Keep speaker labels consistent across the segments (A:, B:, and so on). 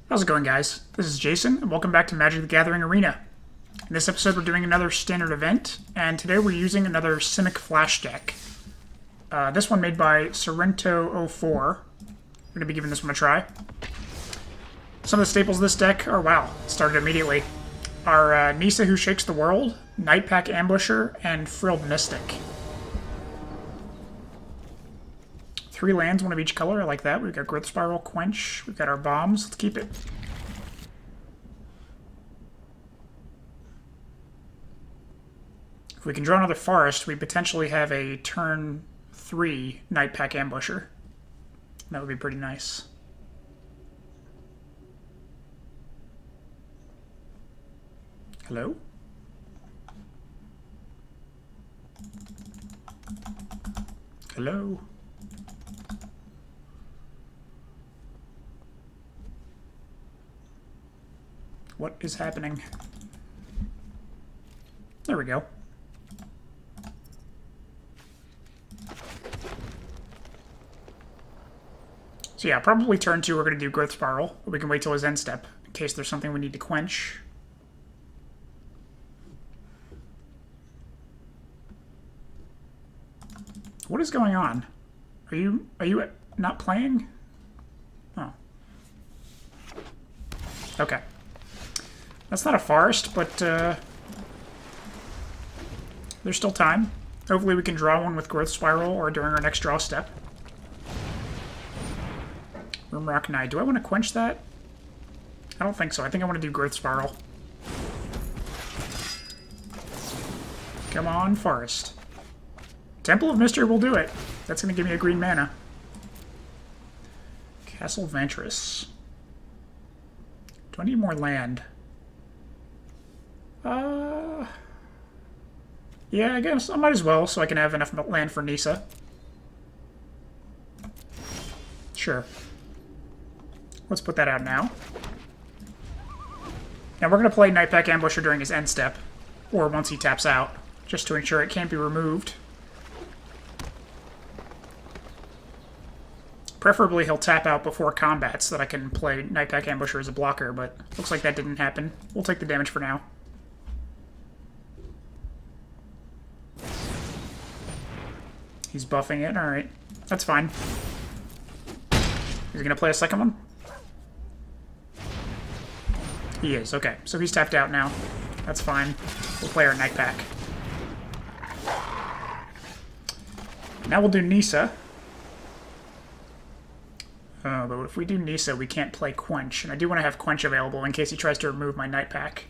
A: How's it going, guys? This is Jason, and welcome back to Magic the Gathering Arena. In this episode, we're doing another standard event, and today we're using another Simic Flash deck. This one made by Sorrento04. We're going to be giving this one a try. Some of the staples of this deck are, wow, started immediately, are Nissa, Who Shakes the World, Nightpack Ambusher, and Frilled Mystic. 3 lands, one of each color. I like that. We've got Growth Spiral, Quench. We've got our bombs. Let's keep it. If we can draw another forest, we potentially have a turn 3 Nightpack Ambusher. That would be pretty nice. Hello? Hello? What is happening? There we go. So yeah, probably turn 2 we're going to do Growth Spiral, but we can wait till his end step in case there's something we need to quench. What is going on? Are you not playing? Oh. Okay. That's not a forest, but there's still time. Hopefully we can draw one with Growth Spiral or during our next draw step. Rimrock Knight. Do I want to quench that? I don't think so. I think I want to do Growth Spiral. Come on, forest. Temple of Mystery will do it. That's going to give me a green mana. Castle Vantress. Do I need more land? Yeah, I guess I might as well, so I can have enough land for Nissa. Sure. Let's put that out now. Now we're going to play Nightpack Ambusher during his end step, or once he taps out, just to ensure it can't be removed. Preferably he'll tap out before combat so that I can play Nightpack Ambusher as a blocker, but looks like that didn't happen. We'll take the damage for now. He's buffing it, alright. That's fine. Is he going to play a second one? He is, okay. So he's tapped out now. That's fine. We'll play our Nightpack. Now we'll do Nissa. But if we do Nissa, we can't play Quench. And I do want to have Quench available in case he tries to remove my Nightpack.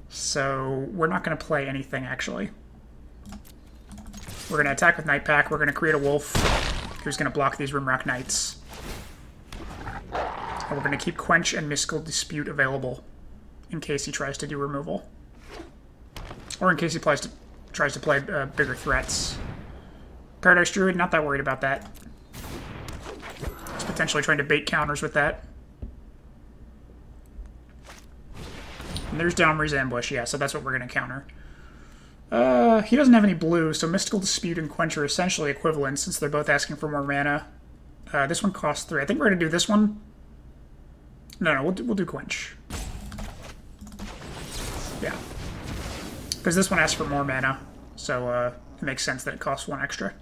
A: So we're not going to play anything, actually. We're going to attack with Nightpack. We're going to create a wolf who's going to block these Rimrock Knights. And we're going to keep Quench and Mystical Dispute available in case he tries to do removal. Or in case he tries to play bigger threats. Paradise Druid, not that worried about that. He's potentially trying to bait counters with that. And there's Domri's Ambush, yeah, so that's what we're going to counter. He doesn't have any blue, so Mystical Dispute and Quench are essentially equivalent since they're both asking for more mana. This one costs 3. I think we're going to do this one. No, we'll do Quench. Yeah. Because this one asks for more mana, so it makes sense that it costs 1 extra.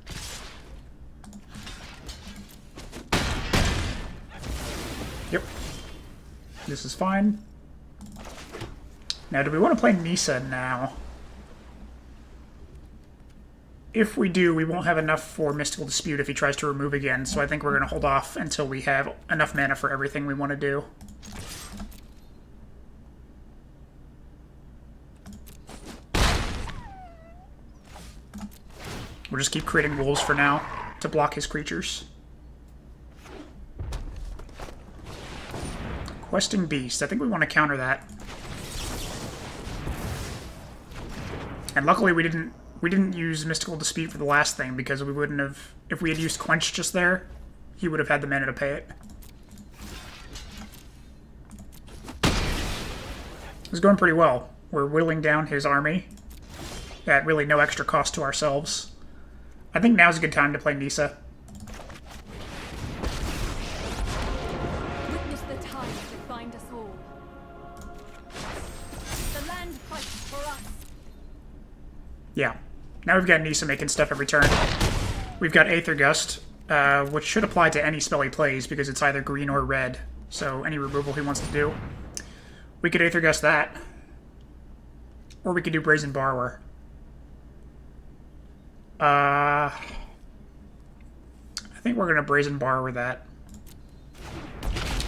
A: Yep. This is fine. Now, do we want to play Nissa now? If we do, we won't have enough for Mystical Dispute if he tries to remove again, so I think we're going to hold off until we have enough mana for everything we want to do. We'll just keep creating wolves for now to block his creatures. Questing Beast. I think we want to counter that. And luckily we didn't use Mystical Dispute for the last thing, because we wouldn't have... If we had used Quench just there, he would have had the mana to pay it. It's going pretty well. We're whittling down his army at really no extra cost to ourselves. I think now's a good time to play Nissa.
B: ties that bind us all. The land fights for us.
A: Yeah. Now we've got Nissa making stuff every turn. We've got Aether Gust, which should apply to any spell he plays because it's either green or red. So any removal he wants to do. We could Aether Gust that. Or we could do Brazen Borrower. I think we're going to Brazen Borrower that.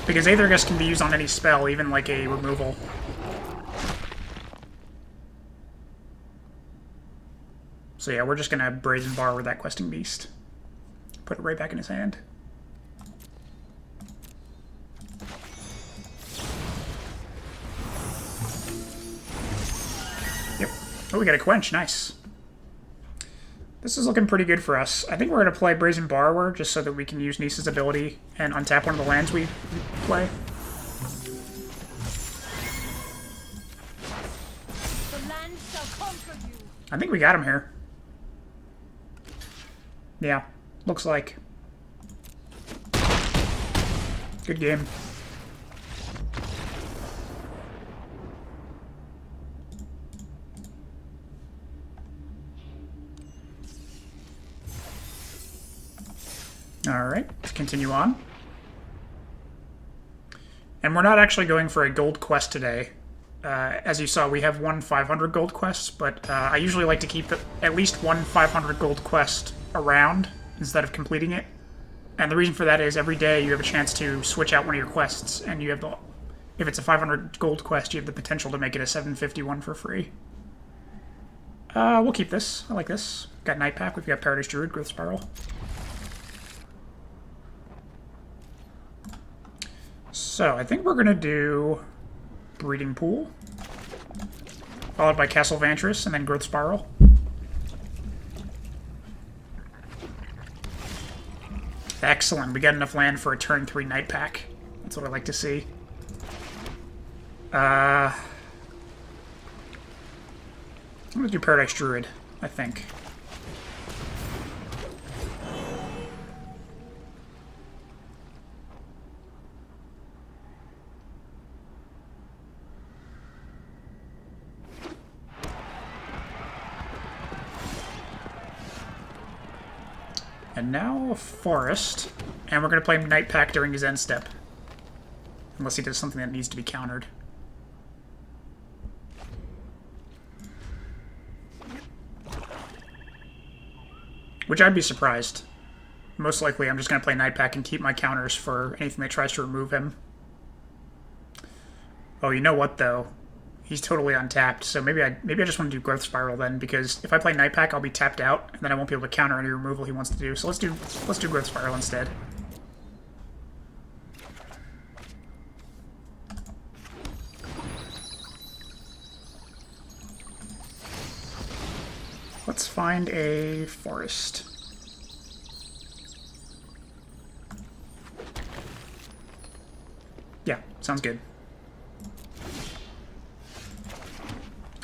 A: Because Aether Gust can be used on any spell, even like a removal. So yeah, we're just going to Brazen Borrower that Questing Beast. Put it right back in his hand. Yep. Oh, we got a Quench. Nice. This is looking pretty good for us. I think we're going to play Brazen Borrower just so that we can use Nissa's ability and untap one of the lands we play.
B: The land shall conquer you.
A: I think we got him here. Yeah, looks like. Good game. Alright, let's continue on. And we're not actually going for a gold quest today. As you saw, we have one 500 gold quest, but I usually like to keep at least one 500 gold quest around instead of completing it. And the reason for that is every day you have a chance to switch out one of your quests, and you have the, if it's a 500 gold quest, you have the potential to make it a 751 for free. We'll keep this. I like this. Got Nightpack. We've got Paradise Druid, Growth Spiral. So I think we're going to do Breeding Pool, followed by Castle Vantress, and then Growth Spiral. Excellent. We got enough land for a turn 3 Nightpack. That's what I like to see. I'm going to do Paradise Druid, I think. And now a Forest, and we're going to play Nightpack during his end step. Unless he does something that needs to be countered. Which I'd be surprised. Most likely I'm just going to play Nightpack and keep my counters for anything that tries to remove him. Oh, you know what though? He's totally untapped, so maybe I just want to do Growth Spiral then, because if I play Nightpack, I'll be tapped out, and then I won't be able to counter any removal he wants to do. So let's do Growth Spiral instead. Let's find a Forest. Yeah, sounds good.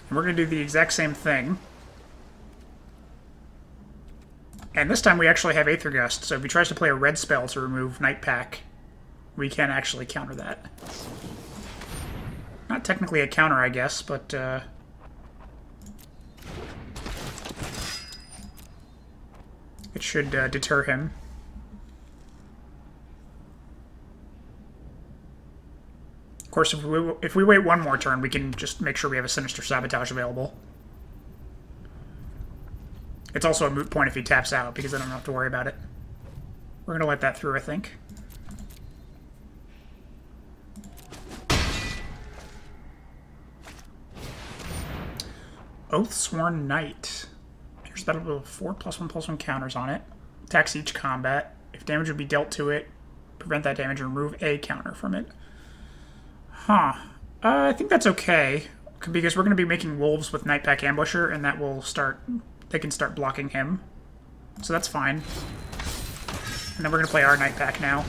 A: And we're going to do the exact same thing. And this time we actually have Aether Gust, so if he tries to play a red spell to remove Nightpack, we can actually counter that. Not technically a counter, I guess, but it should deter him. Of course, if we wait one more turn, we can just make sure we have a Sinister Sabotage available. It's also a moot point if he taps out, because I don't have to worry about it. We're going to let that through, I think. Oathsworn Knight. Here's that with 4+1/+1 counters on it. Attacks each combat. If damage would be dealt to it, prevent that damage and remove a counter from it. Huh. I think that's okay, because we're going to be making wolves with Nightpack Ambusher, and that will start... They can start blocking him. So that's fine. And then we're going to play our Nightpack now.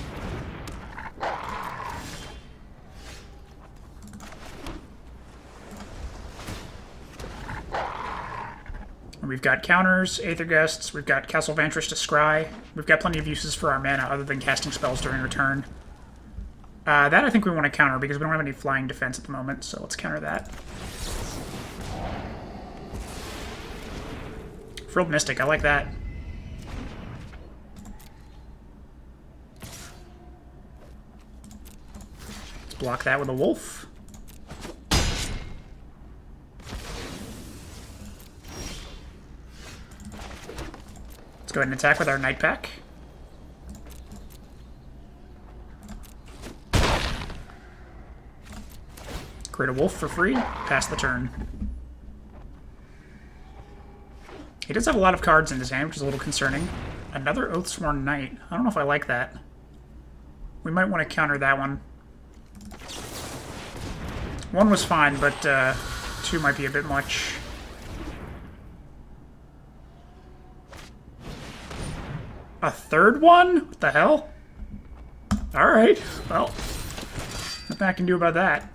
A: And we've got counters, Aether Gusts, we've got Castle Vantress to scry. We've got plenty of uses for our mana other than casting spells during our turn. That I think we want to counter because we don't have any flying defense at the moment, so let's counter that. Frilled Mystic, I like that. Let's block that with a wolf. Let's go ahead and attack with our Nightpack. Create a wolf for free, pass the turn. He does have a lot of cards in his hand, which is a little concerning. Another Oathsworn Knight. I don't know if I like that. We might want to counter that one. One was fine, but two might be a bit much. A third one? What the hell? Alright, well, nothing I can do about that.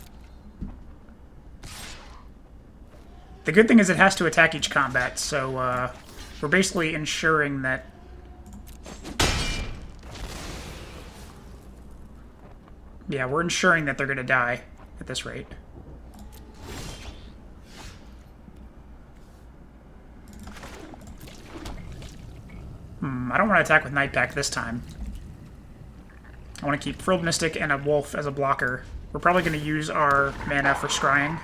A: The good thing is it has to attack each combat, so we're basically ensuring that... Yeah, we're ensuring that they're going to die at this rate. I don't want to attack with Nightpack this time. I want to keep Frilled Mystic and a Wolf as a blocker. We're probably going to use our mana for scrying.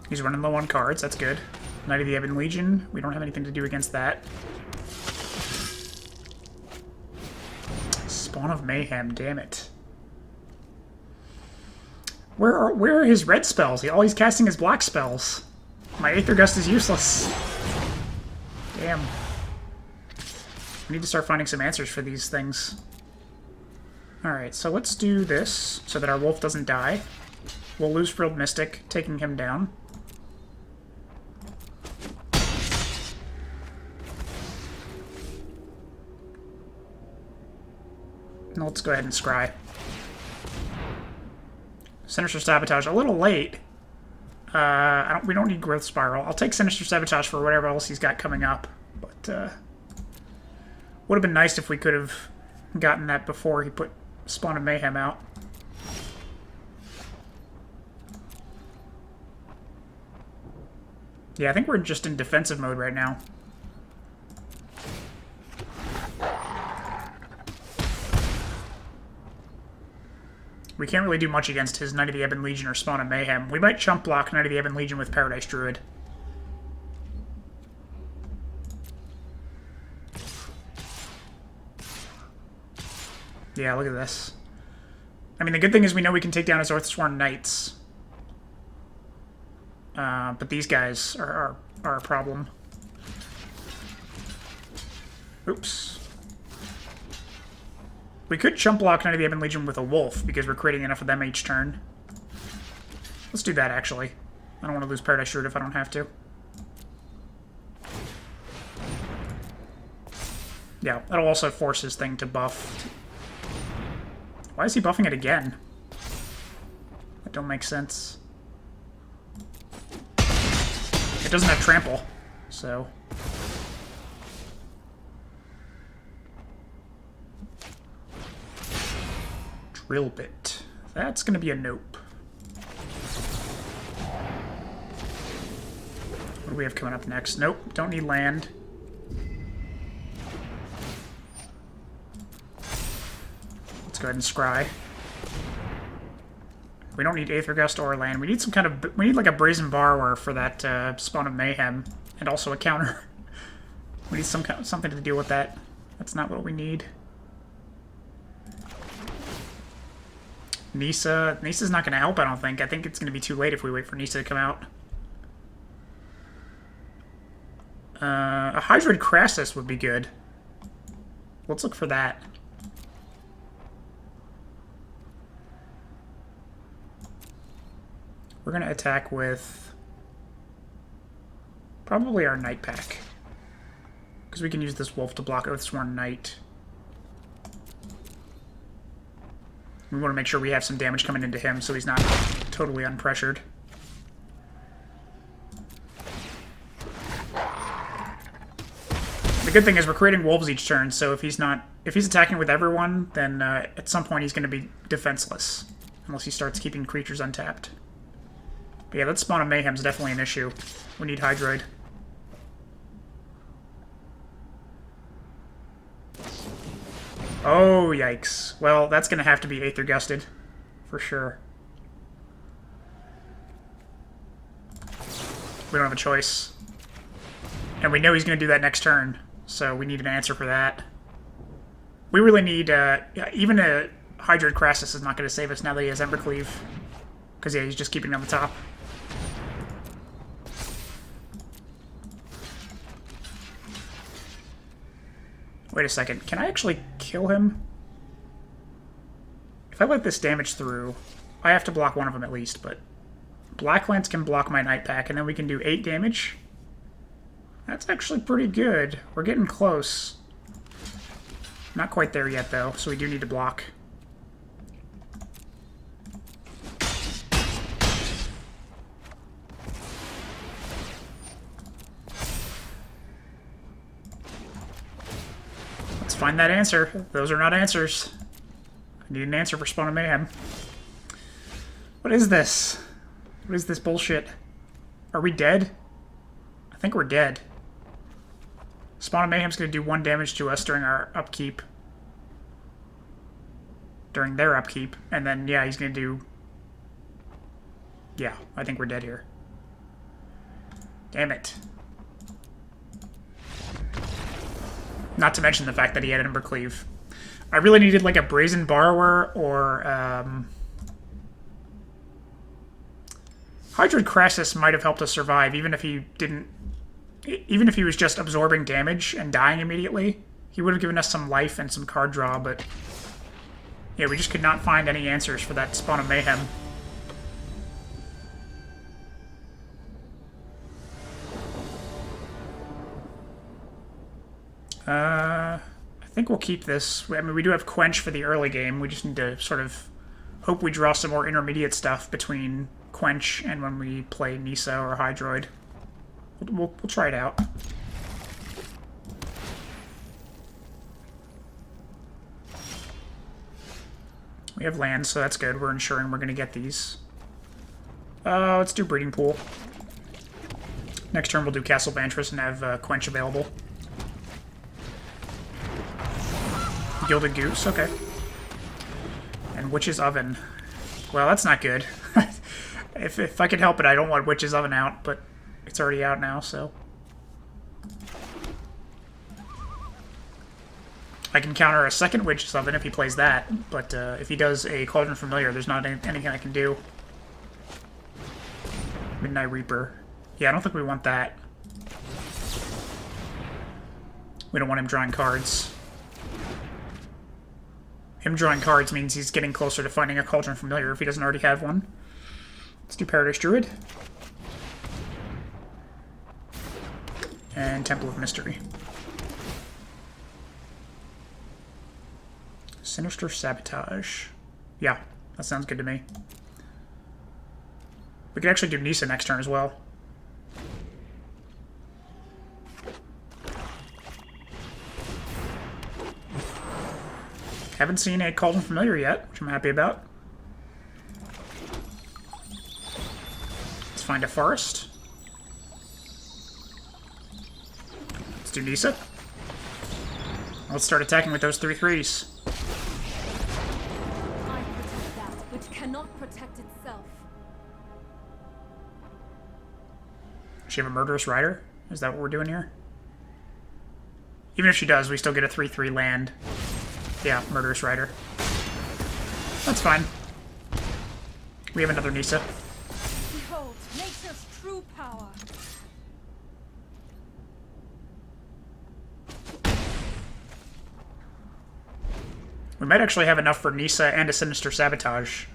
A: He's running low on cards, that's good. Knight of the Ebon Legion, we don't have anything to do against that. Spawn of Mayhem, damn it. Where are his red spells? All he's casting is black spells. My Aether Gust is useless. Damn. We need to start finding some answers for these things. Alright, so let's do this so that our wolf doesn't die. We'll lose Frilled Mystic, taking him down. Now let's go ahead and scry. Sinister Sabotage, a little late. We don't need Growth Spiral. I'll take Sinister Sabotage for whatever else he's got coming up. But, would have been nice if we could have gotten that before he put Spawn of Mayhem out. Yeah, I think we're just in defensive mode right now. We can't really do much against his Knight of the Ebon Legion or Spawn of Mayhem. We might chump block Knight of the Ebon Legion with Paradise Druid. Yeah, look at this. I mean, the good thing is we know we can take down his Oathsworn Knights. But these guys are a problem. Oops. We could chump block Knight of the Ebon Legion with a wolf, because we're creating enough of them each turn. Let's do that, actually. I don't want to lose Paradise Druid if I don't have to. Yeah, that'll also force his thing to buff. Why is he buffing it again? That don't make sense. It doesn't have trample, so... Drill bit. That's going to be a nope. What do we have coming up next? Nope, don't need land. Let's go ahead and scry. We don't need Aether Gust or land. We need some kind of... We need like a Brazen Borrower for that Spawn of Mayhem. And also a counter. We need something to deal with that. That's not what we need. Nissa. Nissa's not going to help, I don't think. I think it's going to be too late if we wait for Nissa to come out. A Hydroid Krasis would be good. Let's look for that. We're going to attack with probably our Nightpack. Because we can use this wolf to block Oathsworn Knight. We want to make sure we have some damage coming into him so he's not totally unpressured. The good thing is we're creating wolves each turn, so if he's attacking with everyone, then at some point he's going to be defenseless. Unless he starts keeping creatures untapped. But yeah, that Spawn of Mayhem is definitely an issue. We need Hydroid. Oh, yikes. Well, that's going to have to be Aether Gusted. For sure. We don't have a choice. And we know he's going to do that next turn. So we need an answer for that. We really need... even a Hydroid Krasis is not going to save us now that he has Embercleave. Because, yeah, he's just keeping it on the top. Wait a second. Can I actually kill him? If I let this damage through, I have to block one of them at least, but Blacklands can block my Nightpack, and then we can do 8 damage. That's actually pretty good. We're getting close. Not quite there yet, though, so we do need to block. Let's find that answer. Those are not answers. I need an answer for Spawn of Mayhem. What is this? What is this bullshit? Are we dead? I think we're dead. Spawn of Mayhem's going to do 1 damage to us during our upkeep. During their upkeep. And then, yeah, he's going to do... Yeah, I think we're dead here. Damn it. Not to mention the fact that he had Embercleave. I really needed like a Brazen Borrower or Hydroid Krasis might have helped us survive, even if he didn't. Even if he was just absorbing damage and dying immediately, he would have given us some life and some card draw. But yeah, we just could not find any answers for that Spawn of Mayhem. I think we'll keep this. I mean, we do have Quench for the early game. We just need to sort of hope we draw some more intermediate stuff between Quench and when we play Nissa or Hydroid. We'll try it out. We have land, so that's good. We're ensuring we're going to get these. Let's do Breeding Pool. Next turn we'll do Castle Vantress and have Quench available. Gilded Goose, okay. And Witch's Oven. Well, that's not good. If I could help it, I don't want Witch's Oven out, but it's already out now, so... I can counter a second Witch's Oven if he plays that, but if he does a Cauldron Familiar, there's not anything I can do. Midnight Reaper. Yeah, I don't think we want that. We don't want him drawing cards. Him drawing cards means he's getting closer to finding a Cauldron Familiar if he doesn't already have one. Let's do Paradise Druid. And Temple of Mystery. Sinister Sabotage. Yeah, that sounds good to me. We could actually do Nissa next turn as well. Haven't seen a Cauldron Familiar yet, which I'm happy about. Let's find a forest. Let's do Nissa. Let's start attacking with those 3/3s.
B: I protect that which cannot protect itself.
A: Does she have a Murderous Rider? Is that what we're doing here? Even if she does, we still get a 3/3 land. Yeah, Murderous Rider. That's fine. We have another Nissa.
B: Behold, nature's true power.
A: We might actually have enough for Nissa and a Sinister Sabotage.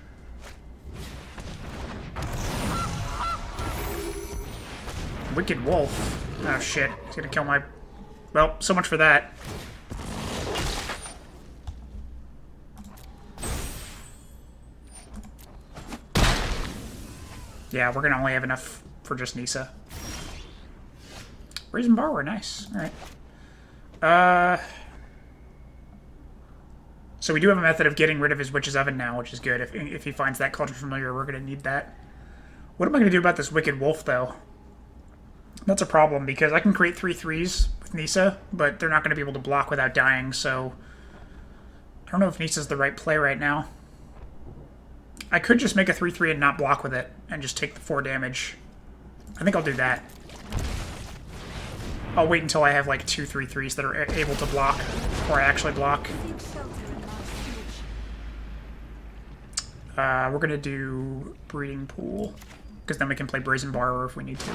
A: Wicked Wolf. Oh shit, he's gonna kill my... Well, so much for that. Yeah, we're gonna only have enough for just Nissa. Brazen Borrower, nice. Alright. So we do have a method of getting rid of his Witch's Oven now, which is good. If he finds that Cauldron Familiar, we're going to need that. What am I going to do about this Wicked Wolf, though? That's a problem, because I can create 3/3s with Nissa, but they're not going to be able to block without dying, so... I don't know if Nissa's the right play right now. I could just make a 3/3 and not block with it, and just take the 4 damage. I think I'll do that. I'll wait until I have like 2 3/3s that are able to block before I actually block. We're gonna do Breeding Pool, because then we can play Brazen Borrower if we need to.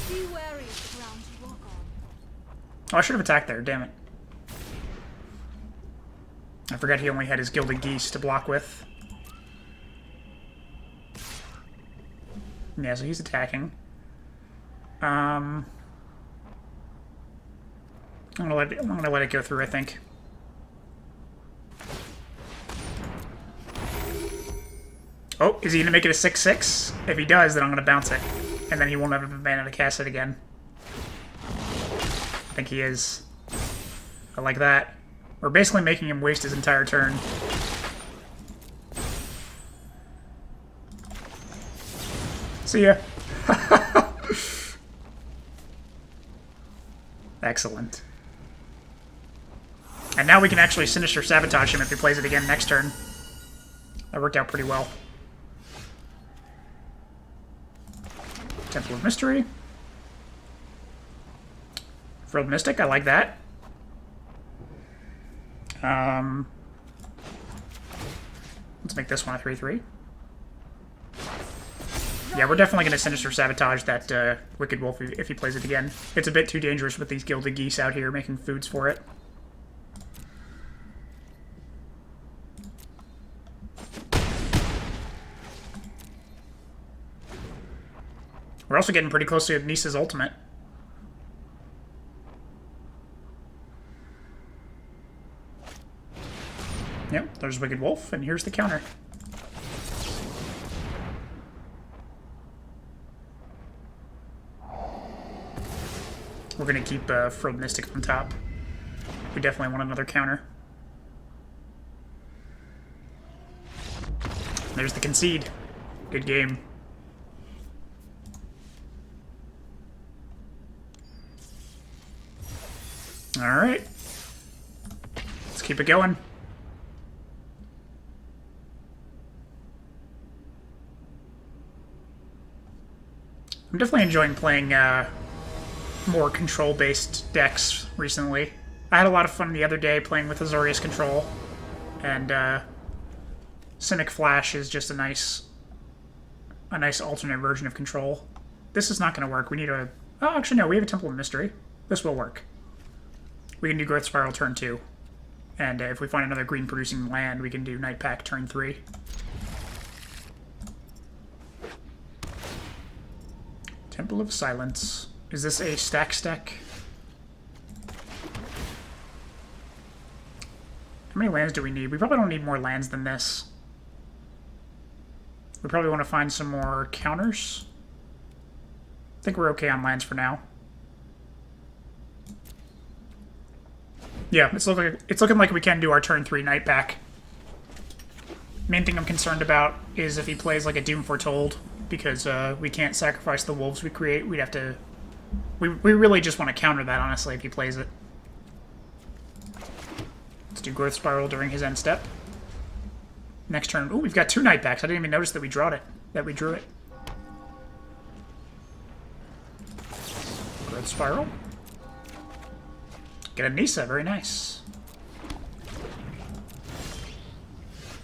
B: Be wary of the ground you walk on.
A: Oh, I should have attacked there, damn it. I forgot he only had his Gilded Geese to block with. Yeah, so he's attacking. I'm gonna let it go through, I think. Oh, is he gonna make it a 6/6? If he does, then I'm gonna bounce it. And then he won't have a mana to cast it again. I think he is. I like that. We're basically making him waste his entire turn. See ya. Excellent. And now we can actually Sinister Sabotage him if he plays it again next turn. That worked out pretty well. Temple of Mystery. Frilled Mystic, I like that. Let's make this one a 3/3. Yeah, we're definitely going to Sinister Sabotage that Wicked Wolf if he plays it again. It's a bit too dangerous with these Gilded Geese out here making foods for it. We're also getting pretty close to Nissa's ultimate. Yep, there's Wicked Wolf, and here's the counter. We're going to keep Frilled Mystic on top. We definitely want another counter. There's the concede. Good game. Alright. Let's keep it going. I'm definitely enjoying playing more control-based decks recently. I had a lot of fun the other day playing with Azorius Control, and Simic Flash is just a nice alternate version of Control. This is not going to work. We need a... Oh, actually, no. We have a Temple of Mystery. This will work. We can do Growth Spiral turn 2. And if we find another green-producing land, we can do Nightpack turn 3. Temple of Silence. Is this a stack? How many lands do we need? We probably don't need more lands than this. We probably want to find some more counters. I think we're okay on lands for now. Yeah, it's looking like we can do our turn 3 Nightpack. Main thing I'm concerned about is if he plays like a Doom Foretold, because we can't sacrifice the wolves we create. We'd have to... We really just want to counter that, honestly, if he plays it. Let's do Growth Spiral during his end step. Next turn... Ooh, we've got 2 Nightpacks. I didn't even notice that we drew it. Growth Spiral. Get a Nissa, very nice.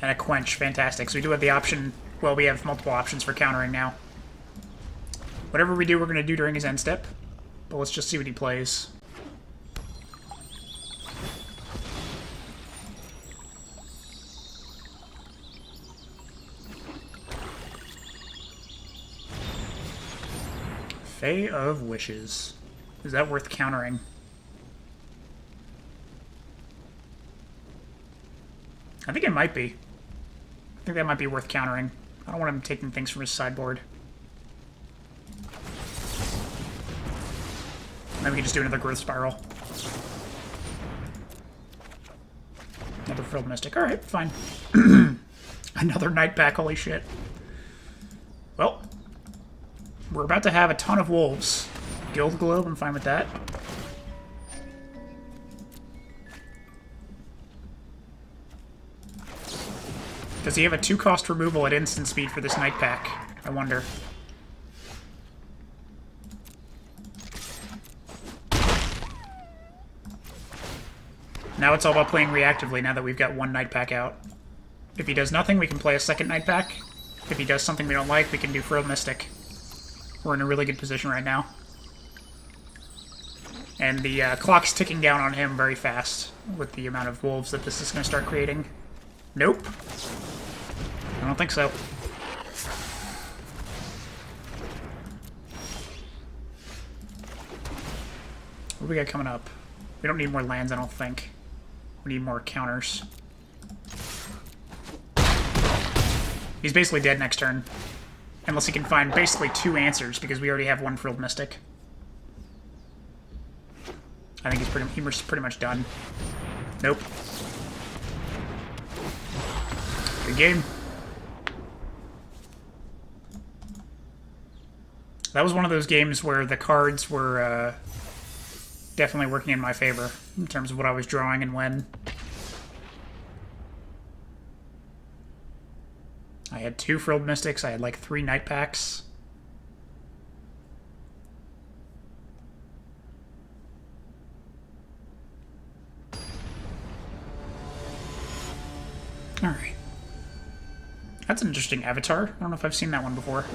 A: And a Quench, fantastic. So we do have the option, well, we have multiple options for countering now. Whatever we do, we're going to do during his end step. But let's just see what he plays. Fae of Wishes. Is that worth countering? I think it might be. I think that might be worth countering. I don't want him taking things from his sideboard. Then we can just do another Growth Spiral. Another Frilled Mystic. Alright, fine. Another Nightpack, holy shit. Well, we're about to have a ton of wolves. Guild Globe, I'm fine with that. Does he have a 2-cost removal at instant speed for this Nightpack? I wonder. Now it's all about playing reactively now that we've got one Nightpack out. If he does nothing, we can play a second Nightpack. If he does something we don't like, we can do Frilled Mystic. We're in a really good position right now. And the clock's ticking down on him very fast with the amount of wolves that this is going to start creating. Nope. I don't think so. What do we got coming up? We don't need more lands, I don't think. We need more counters. He's basically dead next turn. Unless he can find basically 2 answers, because we already have 1 Frilled Mystic. I think he's pretty much done. Nope. Good game. That was one of those games where the cards were definitely working in my favor in terms of what I was drawing and when. I had 2 Frilled Mystics. I had like 3 Nightpacks. Alright. That's an interesting avatar. I don't know if I've seen that one before.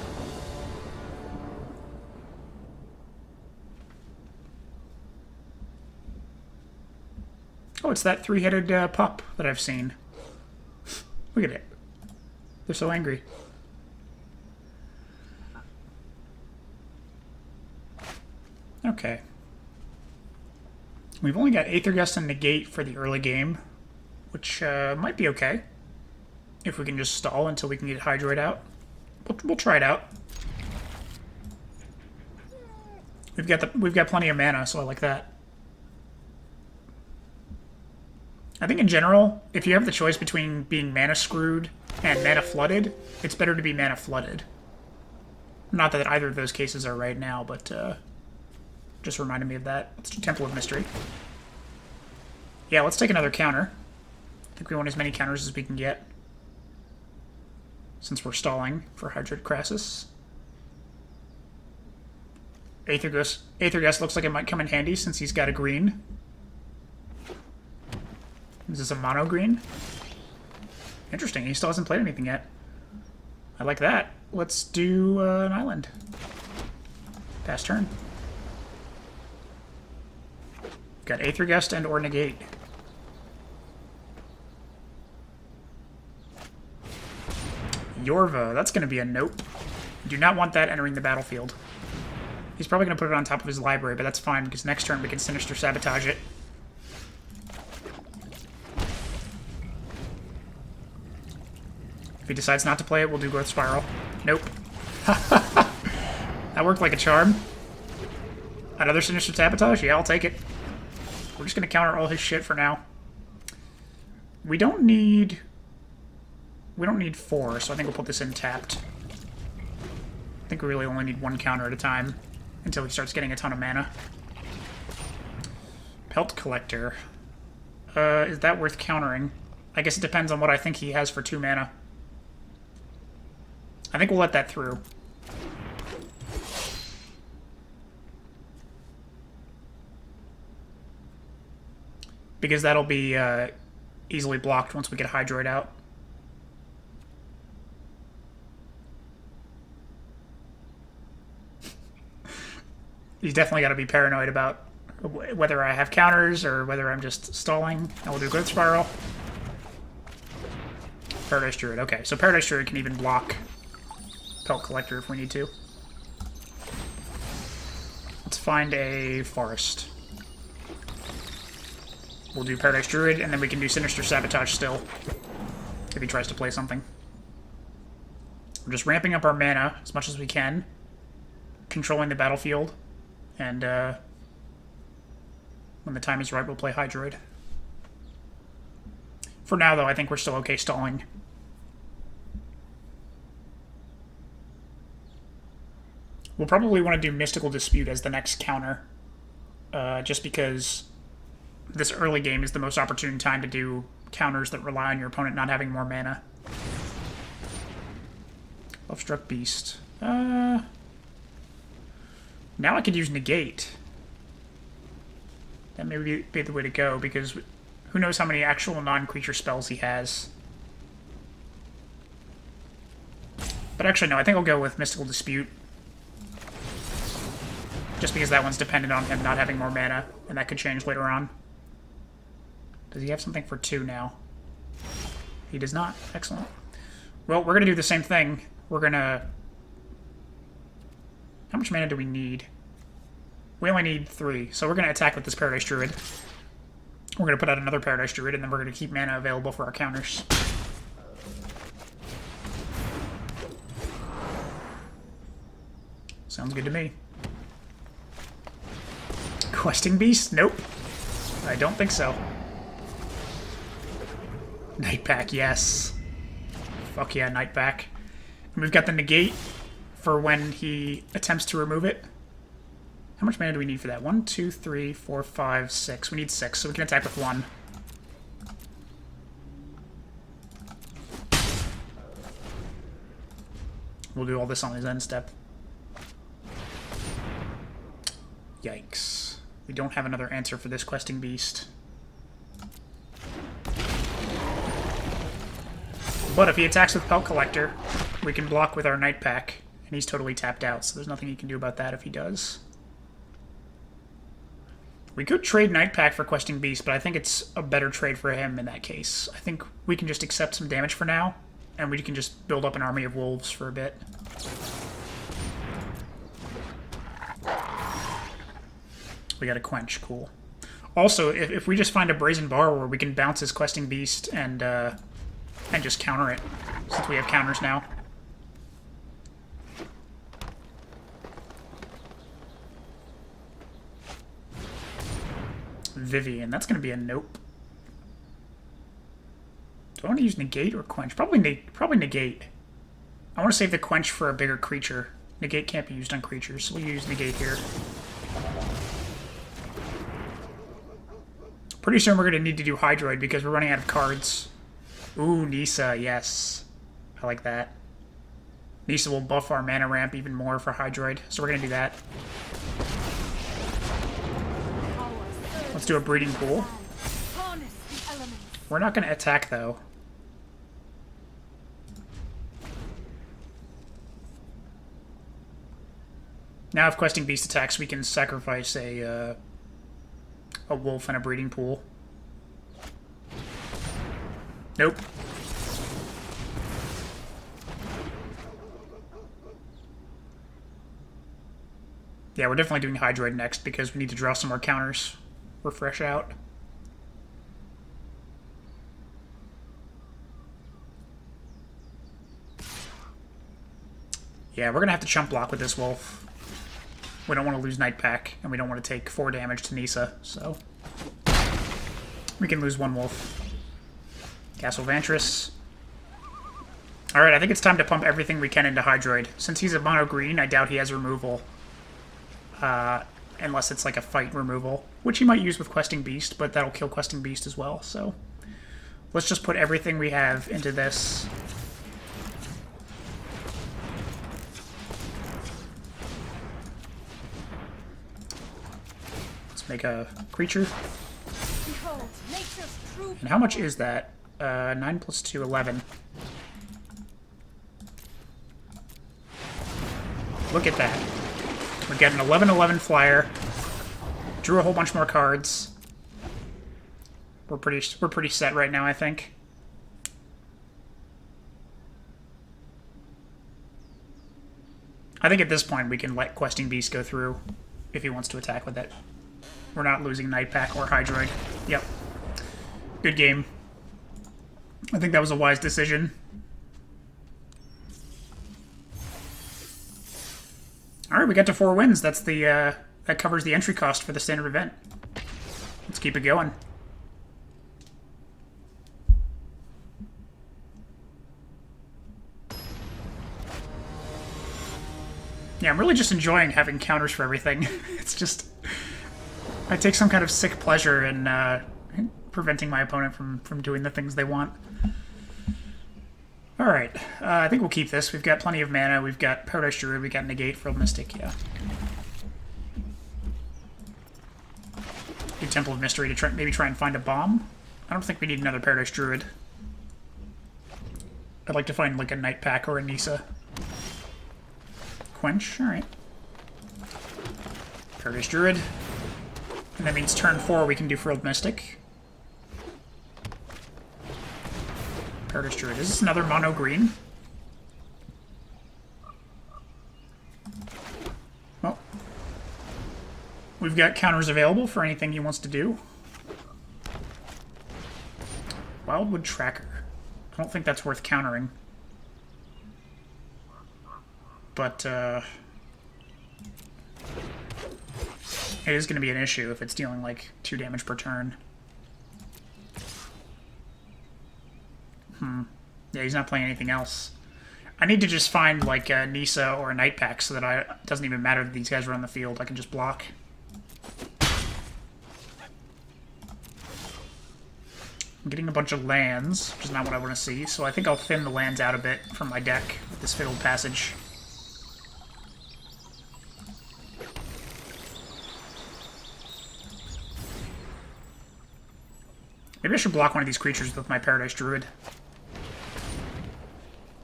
A: Oh, it's that 3-headed pup that I've seen. Look at it. They're so angry. Okay. We've only got Aether Gust and Negate for the early game, which might be okay. If we can just stall until we can get Hydroid out. We'll try it out. We've got plenty of mana, so I like that. I think in general, if you have the choice between being mana screwed and mana flooded, it's better to be mana flooded. Not that either of those cases are right now, but just reminded me of that. Let's do Temple of Mystery. Yeah, let's take another counter. I think we want as many counters as we can get, since we're stalling for Hydroid Krasis. Aether Gust looks like it might come in handy since he's got a green. Is this a mono green? Interesting, he still hasn't played anything yet. I like that. Let's do an island. Pass turn. Got Aether Gust and or Negate. Yorva, that's going to be a nope. Do not want that entering the battlefield. He's probably going to put it on top of his library, but that's fine, because next turn we can Sinister Sabotage it. If he decides not to play it, we'll do Growth Spiral. Nope. That worked like a charm. Another Sinister Sabotage? Yeah, I'll take it. We're just going to counter all his shit for now. We don't need 4, so I think we'll put this in tapped. I think we really only need 1 counter at a time until he starts getting a ton of mana. Pelt Collector. Is that worth countering? I guess it depends on what I think he has for 2 mana. I think we'll let that through. Because that'll be easily blocked once we get Hydroid out. He's definitely got to be paranoid about whether I have counters or whether I'm just stalling. And we'll do Growth Spiral. Paradise Druid. Okay, so Paradise Druid can even block Pelt Collector if we need to. Let's find a forest. We'll do Paradise Druid, and then we can do Sinister Sabotage still, if he tries to play something. We're just ramping up our mana as much as we can, controlling the battlefield, and when the time is right, we'll play Hydroid. For now, though, I think we're still okay stalling. We'll probably want to do Mystical Dispute as the next counter. Just because this early game is the most opportune time to do counters that rely on your opponent not having more mana. Love-Struck Beast. Now I could use Negate. That may be the way to go, because who knows how many actual non-creature spells he has. But actually, no, I think I'll go with Mystical Dispute. Just because that one's dependent on him not having more mana, and that could change later on. Does he have something for 2 now? He does not. Excellent. Well, we're going to do the same thing. We're going to... How much mana do we need? We only need 3, so we're going to attack with this Paradise Druid. We're going to put out another Paradise Druid, and then we're going to keep mana available for our counters. Sounds good to me. Questing Beast? Nope. I don't think so. Nightpack, yes. Fuck yeah, Nightpack. And we've got the Negate for when he attempts to remove it. How much mana do we need for that? 1, 2, 3, 4, 5, 6. We need 6, so we can attack with 1. We'll do all this on his end step. Yikes. We don't have another answer for this Questing Beast. But if he attacks with Pelt Collector, we can block with our Nightpack, and he's totally tapped out, so there's nothing he can do about that if he does. We could trade Nightpack for Questing Beast, but I think it's a better trade for him in that case. I think we can just accept some damage for now, and we can just build up an army of wolves for a bit. We got a Quench, cool. Also, if we just find a Brazen Borrower, we can bounce his Questing Beast and just counter it, since we have counters now. Vivian, that's going to be a nope. Do I want to use Negate or Quench? Probably Negate. I want to save the Quench for a bigger creature. Negate can't be used on creatures, so we'll use Negate here. Pretty soon we're going to need to do Hydroid because we're running out of cards. Ooh, Nissa, yes. I like that. Nissa will buff our mana ramp even more for Hydroid, so we're going to do that. Let's do a Breeding Pool. We're not going to attack, though. Now if Questing Beast attacks, we can sacrifice a wolf and a Breeding Pool. Nope. Yeah, we're definitely doing Hydroid next because we need to draw some more counters. We're fresh out. Yeah, we're going to have to chump block with this wolf. We don't want to lose Nightpack, and we don't want to take 4 damage to Nissa, so... we can lose 1 wolf. Castle Vantress. Alright, I think it's time to pump everything we can into Hydroid. Since he's a mono green, I doubt he has removal. Unless it's like a fight removal, which he might use with Questing Beast, but that'll kill Questing Beast as well, so... let's just put everything we have into this. Let's make a creature. And how much is that? 9 plus 2, 11. Look at that. We get an 11/11 flyer. Drew a whole bunch more cards. We're pretty set right now, I think. I think at this point we can let Questing Beast go through if he wants to attack with it. We're not losing Nightpack or Hydroid. Yep. Good game. I think that was a wise decision. Alright, we got to 4 wins. That's the that covers the entry cost for the standard event. Let's keep it going. Yeah, I'm really just enjoying having counters for everything. It's just... I take some kind of sick pleasure in preventing my opponent from doing the things they want. Alright, I think we'll keep this. We've got plenty of mana. We've got Paradise Druid. We've got Negate, Frilled Mystic, yeah. Do Temple of Mystery to maybe try and find a bomb. I don't think we need another Paradise Druid. I'd like to find like a Nightpack or a Nissa. Quench, alright. Paradise Druid. And that means turn 4 we can do Frilled Mystic. Paradise Druid. Is this another mono green? Well, we've got counters available for anything he wants to do. Wildwood Tracker. I don't think that's worth countering. But, it is going to be an issue if it's dealing, like, 2 damage per turn. Yeah, he's not playing anything else. I need to just find, like, a Nissa or a Nightpack so that it doesn't even matter that these guys are on the field. I can just block. I'm getting a bunch of lands, which is not what I want to see, so I think I'll thin the lands out a bit from my deck with this Fabled Passage. Maybe I should block one of these creatures with my Paradise Druid.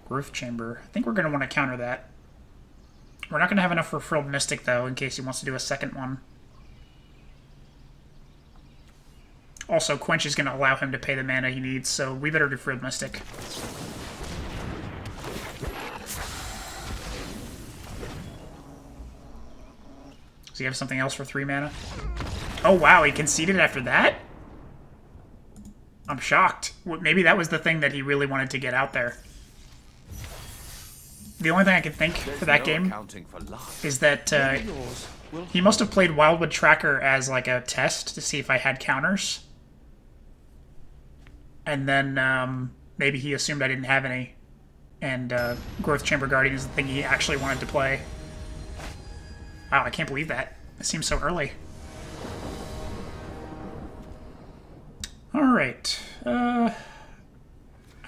A: Growth Chamber. I think we're going to want to counter that. We're not going to have enough for Frilled Mystic, though, in case he wants to do a second one. Also, Quench is going to allow him to pay the mana he needs, so we better do Frilled Mystic. Does he have something else for 3 mana? Oh, wow, he conceded after that? I'm shocked. Maybe that was the thing that he really wanted to get out there. The only thing I can think for that game is that he must have played Wildwood Tracker as like a test to see if I had counters. And then maybe he assumed I didn't have any. And Growth Chamber Guardian is the thing he actually wanted to play. Wow, I can't believe that. It seems so early. Alright. I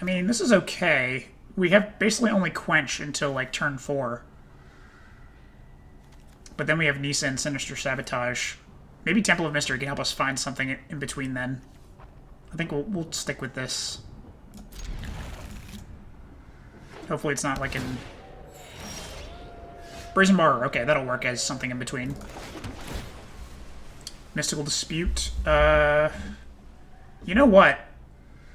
A: mean, this is okay. We have basically only Quench until, like, turn 4. But then we have Nissa and Sinister Sabotage. Maybe Temple of Mystery can help us find something in between then. I think we'll stick with this. Hopefully it's not like in... Brazen Borrower. Okay, that'll work as something in between. Mystical Dispute. You know what?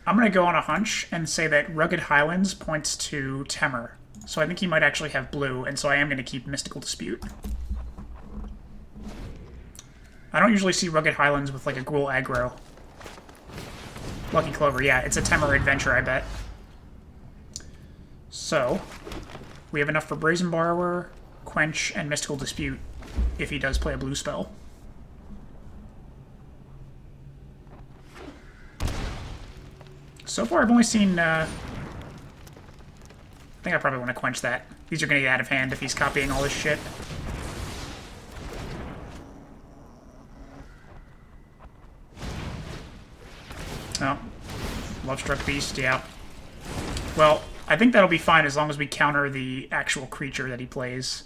A: I'm going to go on a hunch and say that Rugged Highlands points to Temur. So I think he might actually have blue, and so I am going to keep Mystical Dispute. I don't usually see Rugged Highlands with, like, a Gruul aggro. Lucky Clover, yeah, it's a Temur adventure, I bet. So, we have enough for Brazen Borrower, Quench, and Mystical Dispute, if he does play a blue spell. So far, I've only seen, I think I probably want to Quench that. These are going to get out of hand if he's copying all this shit. Oh. Lovestruck Beast, yeah. Well, I think that'll be fine as long as we counter the actual creature that he plays.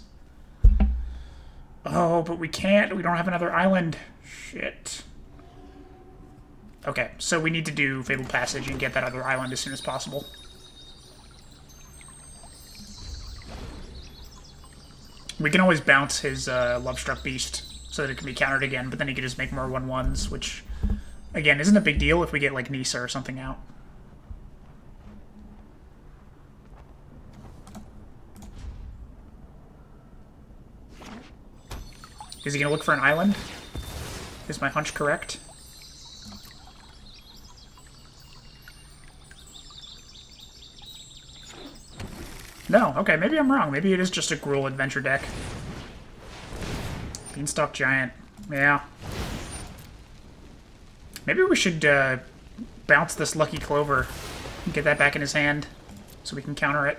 A: Oh, but we can't. We don't have another island. Shit. Okay, so we need to do Fabled Passage and get that other island as soon as possible. We can always bounce his Lovestruck Beast so that it can be countered again, but then he can just make more 1/1s, which, again, isn't a big deal if we get, like, Nissa or something out. Is he going to look for an island? Is my hunch correct? No, okay, maybe I'm wrong. Maybe it is just a Gruul adventure deck. Beanstalk Giant. Yeah. Maybe we should bounce this Lucky Clover and get that back in his hand so we can counter it.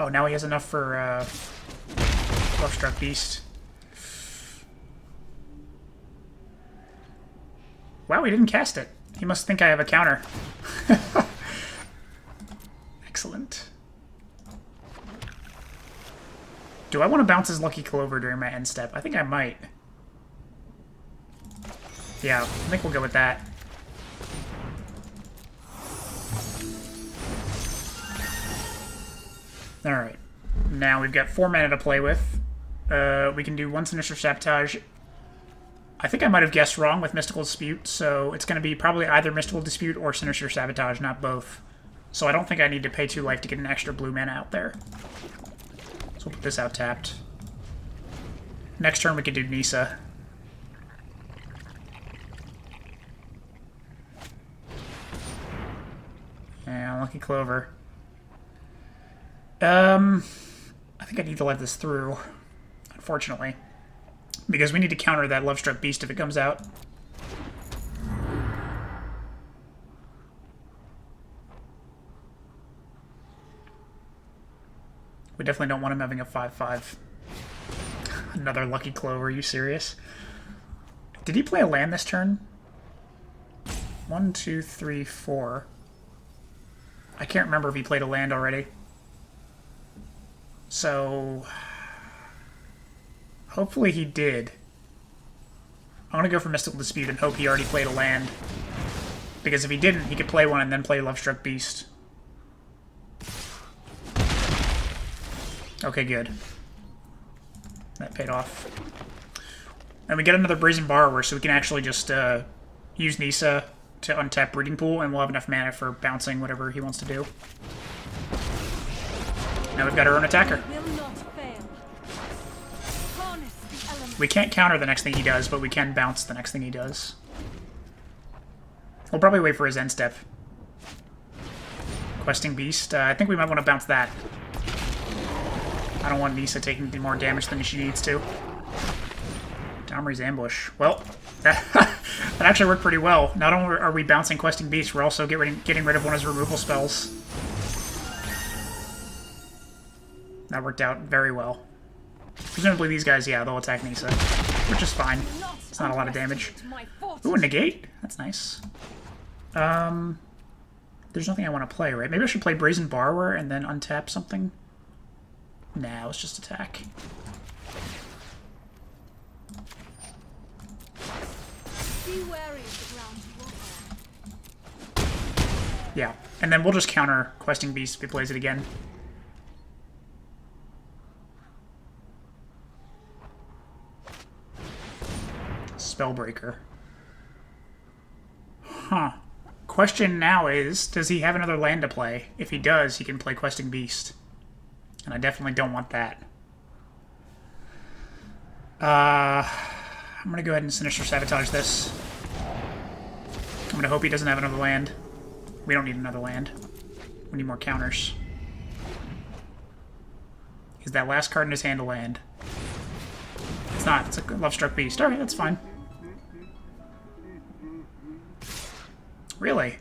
A: Oh, now he has enough for Lovestruck Beast. Wow, he didn't cast it. He must think I have a counter. Excellent. Do I want to bounce his Lucky Clover during my end step? I think I might. Yeah, I think we'll go with that. Alright. Now we've got 4 mana to play with. We can do 1 Sinister Sabotage. I think I might have guessed wrong with Mystical Dispute, so it's going to be probably either Mystical Dispute or Sinister Sabotage, not both. So I don't think I need to pay 2 life to get an extra blue mana out there. So we'll put this out tapped. Next turn we can do Nissa. Yeah, Lucky Clover. I think I need to let this through, unfortunately. Because we need to counter that Lovestruck Beast if it comes out. We definitely don't want him having a 5/5. Another Lucky Clover, are you serious? Did he play a land this turn? 1, 2, 3, 4. I can't remember if he played a land already. So hopefully he did. I'm going to go for Mystical Dispute and hope he already played a land. Because if he didn't, he could play one and then play Lovestruck Beast. Okay, good. That paid off. And we get another Brazen Borrower, so we can actually just use Nissa to untap Breeding Pool, and we'll have enough mana for bouncing whatever he wants to do. Now we've got our own attacker. We can't counter the next thing he does, but we can bounce the next thing he does. We'll probably wait for his end step. Questing Beast. I think we might want to bounce that. I don't want Nissa taking more damage than she needs to. Domri's Ambush. Well, that actually worked pretty well. Not only are we bouncing Questing Beast, we're also getting rid of one of his removal spells. That worked out very well. Presumably these guys, yeah, they'll attack Nissa, which is fine. It's not a lot of damage. Ooh, a Negate. That's nice. There's nothing I want to play, right? Maybe I should play Brazen Borrower and then untap something? Nah, let's just attack.
B: Be wary of the ground you walk on.
A: Yeah, and then we'll just counter Questing Beast if he plays it again. Spellbreaker. Huh. Question now is, does he have another land to play? If he does, he can play Questing Beast. And I definitely don't want that. I'm going to go ahead and Sinister Sabotage this. I'm going to hope he doesn't have another land. We don't need another land. We need more counters. Is that last card in his hand a land? It's not. It's a Lovestruck Beast. Alright, that's fine. Really?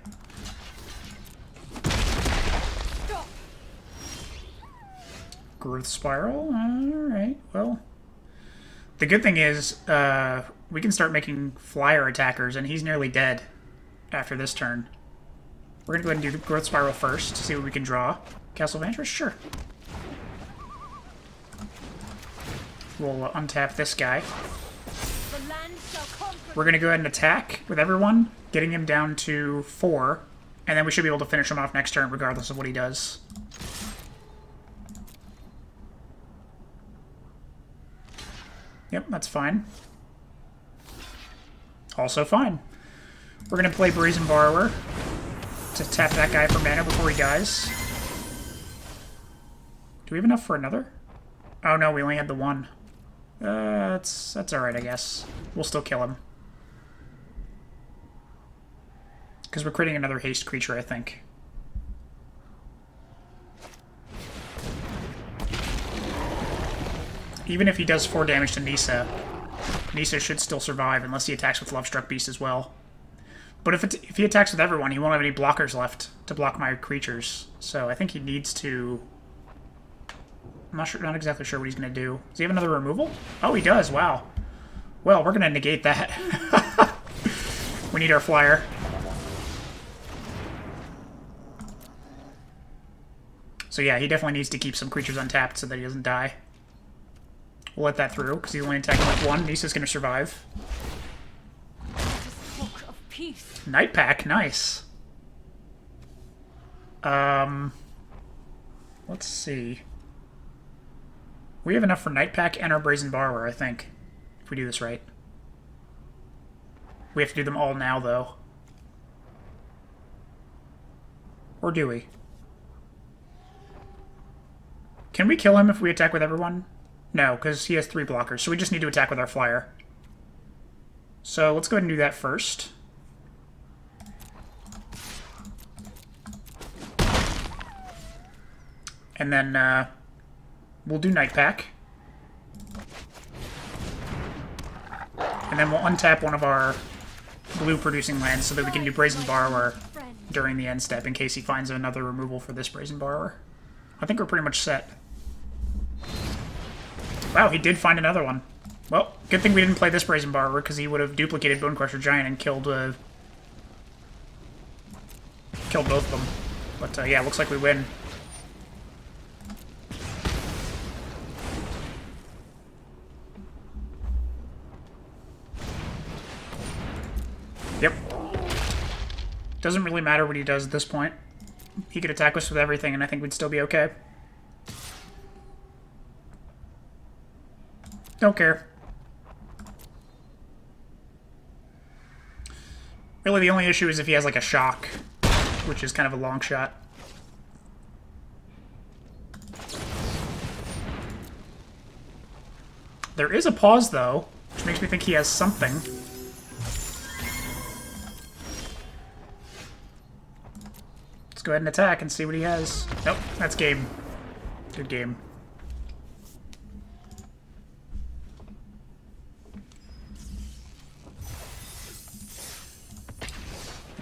A: Growth Spiral? Alright, well. The good thing is, we can start making flyer attackers, and he's nearly dead after this turn. We're going to go ahead and do the Growth Spiral first, to see what we can draw. Castle Vantress? Sure. We'll untap this guy. We're going to go ahead and attack with everyone, getting him down to 4, and then we should be able to finish him off next turn regardless of what he does. Yep, that's fine. Also fine. We're going to play Brazen Borrower to tap that guy for mana before he dies. Do we have enough for another? Oh no, we only had the one. That's alright, I guess. We'll still kill him. Because we're creating another haste creature, I think. Even if he does 4 damage to Nissa, Nissa should still survive unless he attacks with Lovestruck Beast as well. But if he attacks with everyone, he won't have any blockers left to block my creatures. So I think he needs to not exactly sure what he's going to do. Does he have another removal? Oh, he does. Wow. Well, we're going to negate that. We need our flyer. So yeah, he definitely needs to keep some creatures untapped so that he doesn't die. We'll let that through, because he's only attacking with one. Nissa's going to survive.
B: Book of peace.
A: Nightpack, nice. Let's see. We have enough for Nightpack and our Brazen Borrower, I think, if we do this right. We have to do them all now, though. Or do we? Can we kill him if we attack with everyone? No, because he has 3 blockers, so we just need to attack with our flyer. So let's go ahead and do that first. And then we'll do Nightpack. And then we'll untap one of our blue producing lands so that we can do Brazen Borrower during the end step in case he finds another removal for this Brazen Borrower. I think we're pretty much set. Wow, he did find another one. Well, good thing we didn't play this Brazen Borrower because he would have duplicated Bonecrusher Giant and killed both of them. But yeah, looks like we win. Yep. Doesn't really matter what he does at this point. He could attack us with everything and I think we'd still be okay. Don't care. Really, the only issue is if he has, like, a shock, which is kind of a long shot. There is a pause, though, which makes me think he has something. Let's go ahead and attack and see what he has. Nope, that's game. Good game.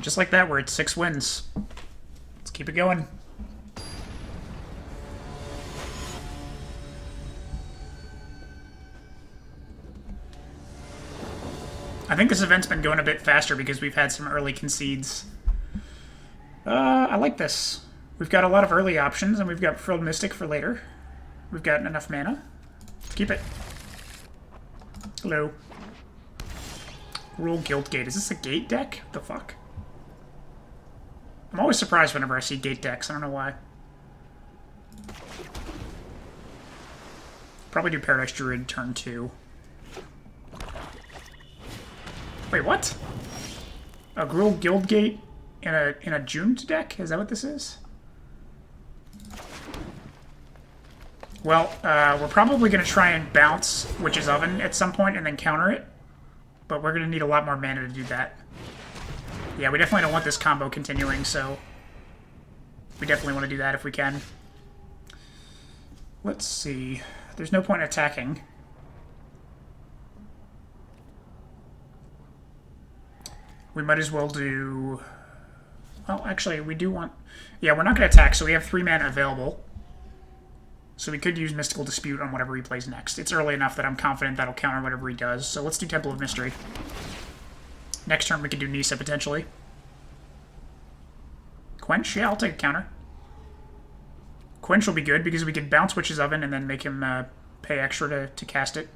A: Just like that, we're at 6 wins. Let's keep it going. I think this event's been going a bit faster because we've had some early concedes. I like this. We've got a lot of early options, and we've got Frilled Mystic for later. We've got enough mana. Keep it. Hello. Rule Guild Gate. Is this a gate deck? What the fuck? I'm always surprised whenever I see gate decks. I don't know why. Probably do Paradise Druid turn 2. Wait, what? A Gruul Guildgate in a Juned deck? Is that what this is? Well, we're probably going to try and bounce Witch's Oven at some point and then counter it. But we're going to need a lot more mana to do that. Yeah, we definitely don't want this combo continuing, so we definitely want to do that if we can. Let's see. There's no point in attacking. We might as well do... Well, actually, we do want... Yeah, we're not going to attack, so we have 3 mana available. So we could use Mystical Dispute on whatever he plays next. It's early enough that I'm confident that'll counter whatever he does, so let's do Temple of Mystery. Next turn we could do Nissa, potentially. Quench? Yeah, I'll take a counter. Quench will be good because we can bounce Witch's Oven and then make him pay extra to cast it.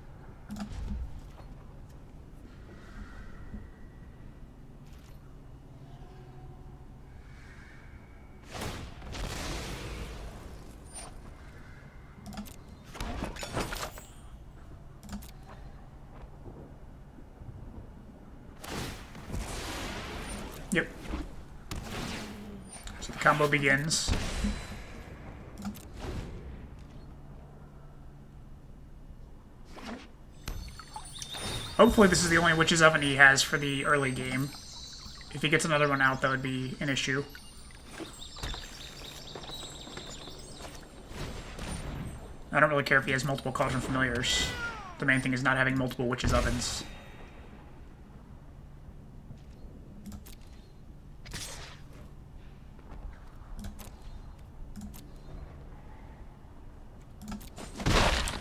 A: Yep. So the combo begins. Hopefully this is the only Witch's Oven he has for the early game. If he gets another one out, that would be an issue. I don't really care if he has multiple Cauldron Familiars. The main thing is not having multiple Witch's Ovens.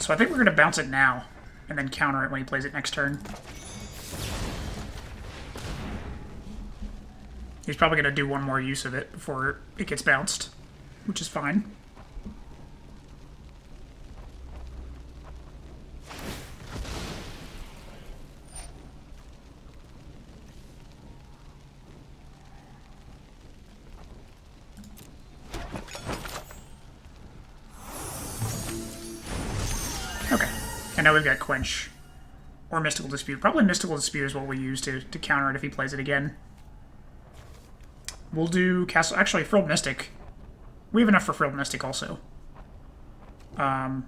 A: So I think we're going to bounce it now, and then counter it when he plays it next turn. He's probably going to do one more use of it before it gets bounced, which is fine. Okay, and now we've got Quench. Or Mystical Dispute. Probably Mystical Dispute is what we use to counter it if he plays it again. We'll do Castle... Actually, Frilled Mystic. We have enough for Frilled Mystic also. Yeah,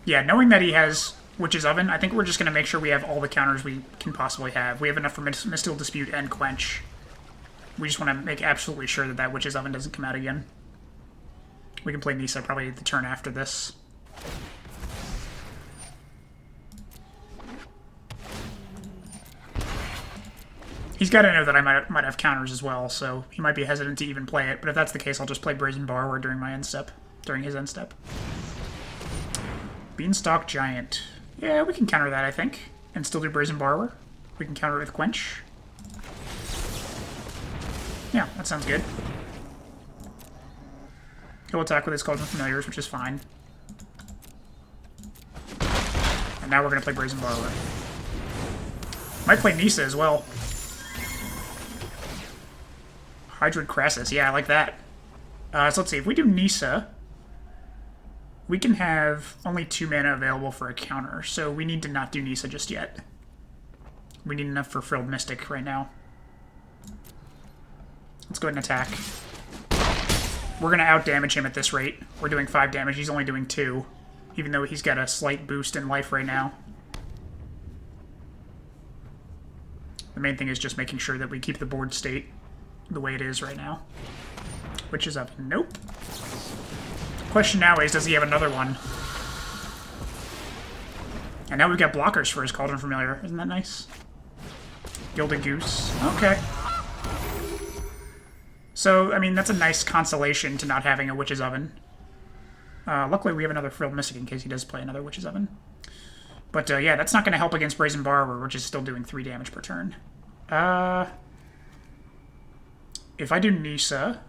A: knowing that he has Witch's Oven, I think we're just going to make sure we have all the counters we can possibly have. We have enough for Mystical Dispute and Quench. We just want to make absolutely sure that that Witch's Oven doesn't come out again. We can play Nissa probably the turn after this. He's got to know that I might have counters as well, so he might be hesitant to even play it. But if that's the case, I'll just play Brazen Borrower during my end step, during his end step. Beanstalk Giant. Yeah, we can counter that, I think, and still do Brazen Borrower. We can counter it with Quench. Yeah, that sounds good. He'll attack with his Cauldron Familiars, which is fine. And now we're going to play Brazen Borrower. Might play Nissa as well. Hydroid Krasis, yeah, I like that. So let's see, if we do Nissa, we can have only 2 mana available for a counter, so we need to not do Nissa just yet. We need enough for Frilled Mystic right now. Let's go ahead and attack. We're going to out-damage him at this rate. We're doing 5 damage, he's only doing 2, even though he's got a slight boost in life right now. The main thing is just making sure that we keep the board state the way it is right now. Which is up. Nope. Question now is, does he have another one? And now we've got blockers for his Cauldron Familiar. Isn't that nice? Gilded Goose. Okay. So, I mean, that's a nice consolation to not having a Witch's Oven. Luckily, we have another Frilled Mystic in case he does play another Witch's Oven. But, yeah, that's not going to help against Brazen Borrower, which is still doing 3 damage per turn. If I do Nissa,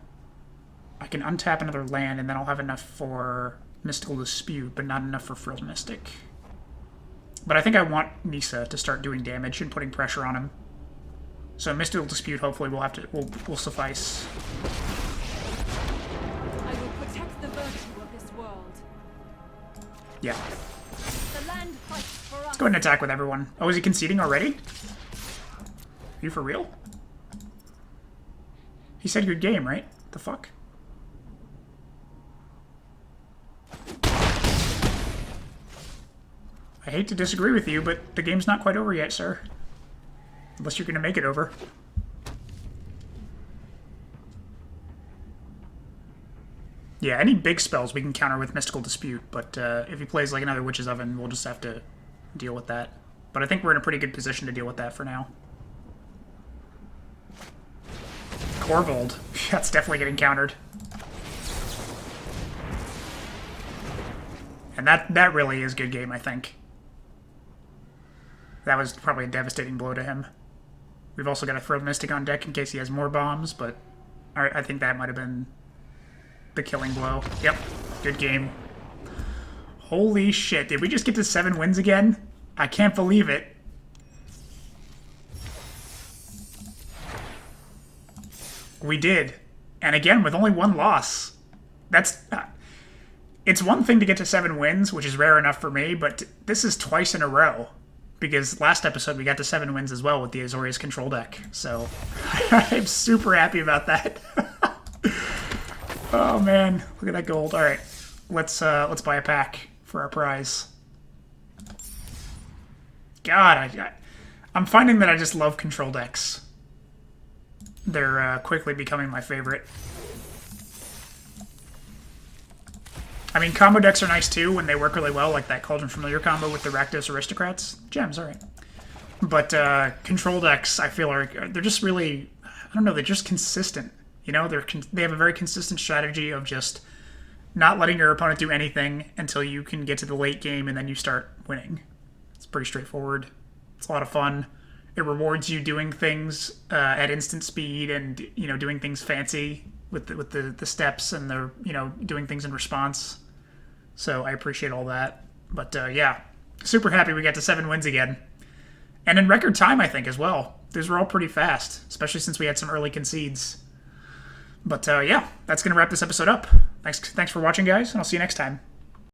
A: I can untap another land, and then I'll have enough for Mystical Dispute, but not enough for Frilled Mystic. But I think I want Nissa to start doing damage and putting pressure on him. So Mystical Dispute, hopefully, will suffice.
B: I will protect the virtue of this world.
A: Yeah.
B: The land fights for us.
A: Let's go ahead and attack with everyone. Oh, is he conceding already? Are you for real? He said good game, right? The fuck? I hate to disagree with you, but the game's not quite over yet, sir. Unless you're gonna make it over. Yeah, any big spells we can counter with Mystical Dispute, but if he plays like another Witch's Oven, we'll just have to deal with that. But I think we're in a pretty good position to deal with that for now. Corvold. That's definitely getting countered. And that really is good game, I think. That was probably a devastating blow to him. We've also got a Frilled Mystic on deck in case he has more bombs, but I think that might have been the killing blow. Yep, good game. Holy shit, did we just get to 7 wins again? I can't believe it. We did. And again, with only 1 loss. That's... it's one thing to get to 7 wins, which is rare enough for me, but this is twice in a row. Because last episode we got to 7 wins as well with the Azorius control deck. So, I'm super happy about that. Oh man, look at that gold. Alright, let's buy a pack for our prize. God, I'm finding that I just love control decks. They're quickly becoming my favorite. I mean, combo decks are nice too when they work really well, like that Cauldron Familiar combo with the Rakdos Aristocrats. Gems, alright. But control decks, I feel they're just really, I don't know, they're just consistent. You know, they have a very consistent strategy of just not letting your opponent do anything until you can get to the late game and then you start winning. It's pretty straightforward. It's a lot of fun. It rewards you doing things at instant speed and, you know, doing things fancy with the steps and the, you know, doing things in response. So I appreciate all that. But yeah, super happy we got to 7 wins again. And in record time, I think, as well. These were all pretty fast, especially since we had some early concedes. But yeah, that's going to wrap this episode up. Thanks for watching, guys, and I'll see you next time.